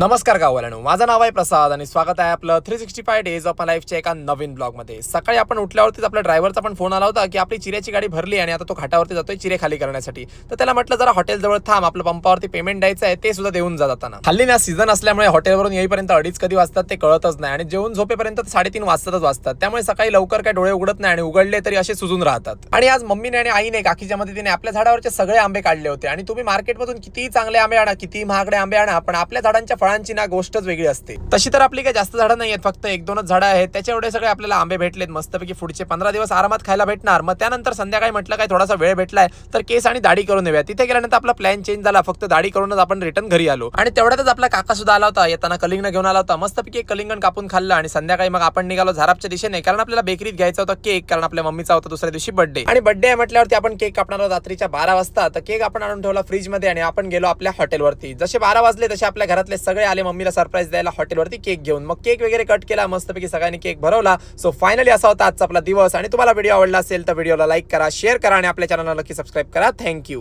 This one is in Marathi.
नमस्कार गाववाल्यांनो, माझं नाव आहे प्रसाद आणि स्वागत आहे आपलं 365 डेज ऑफ माय लाईफच्या एका नवीन ब्लॉगमध्ये। सकाळी आपण उठल्यावरतीच आपल्या ड्रायव्हरचा पण फोन आला होता की आपली चिऱ्याची गाडी भरली आणि आता तो घाटावरती जातोय चिरे खाली करण्यासाठी। तर त्याला म्हटलं जरा हॉटेल जवळ थांब, आपलं पंपावरती पेमेंट द्यायचं आहे ते सुद्धा देऊन जाताना। हल्ली ना सीझन असल्यामुळे हॉटेलवरून येईपर्यंत 2:30 कधी वाजतात ते कळतच नाही आणि जेवून झोपेपर्यंत 3:30 वाजतात। त्यामुळे सकाळी लवकर काय डोळे उघडत नाही आणि उघडले तरी असे सुजून राहतात। आणि आज मम्मीने आणि आईने काकीच्या मदतीने आपल्या झाडावरचे सगळे आंबे काढले होते आणि तुम्ही मार्केटमधून किती चांगले आंबे आणा, किती महागडे आंबे आणा, पण आपल्या झाडांच्या फळांची ना गोष्टच वेगळी असते। तशी तर आपली काही जास्त झाडं नाही आहेत, फक्त 1-2च झाडं आहेत। त्याच्या एवढे सगळे आपल्याला आंबे भेटलेत, मस्तपैकी पुढचे 15 दिवस आरामात खायला भेटणार। मग त्यानंतर संध्याकाळी म्हटलं काय थोडासा वेळ भेटलाय तर केस आणि दाढी करून येऊया। तिथे गेल्यानंतर आपला प्लॅन चेंज झाला, फक्त दाढी करूनच आपण रिटर्न घरी आलो। आणि तेवढ्यातच आपला काका सुद्धा आला होता, येताना कलिंगण घेऊन आला होता। मस्तपैकी कलिंगण कापून खाल्लं आणि संध्याकाळी मग आपण निघालो झारापच्या दिशेने, कारण आपल्याला बेकरीत घ्यायचा होता केक, कारण आपल्या मम्मीचा होता दुसऱ्या दिवशी बर्थडे। आणि बर्थडे आहे म्हटल्यावरती आपण केक कापणार आहोत रात्रीच्या 12 वाजता। तर केक आपण आणून ठेवला फ्रीज मध्ये आणि आपण गेलो आपल्या हॉटेलवरती। जसे 12 वाजले तसे आपल्या घरातले सगळे आले मम्मीला सरप्राईज द्यायला हॉटेलवरती केक घेऊन। मग केक वगैरे कट केला, मस्तपैकी सगळ्यांनी केक भरवला। सो फायनली असा होता आजचा आपला दिवस। आणि तुम्हाला व्हिडिओ आवडला असेल तर व्हिडिओला लाईक करा, शेअर करा आणि आपल्या चॅनलला नक्की सबस्क्राईब करा। थँक्यू।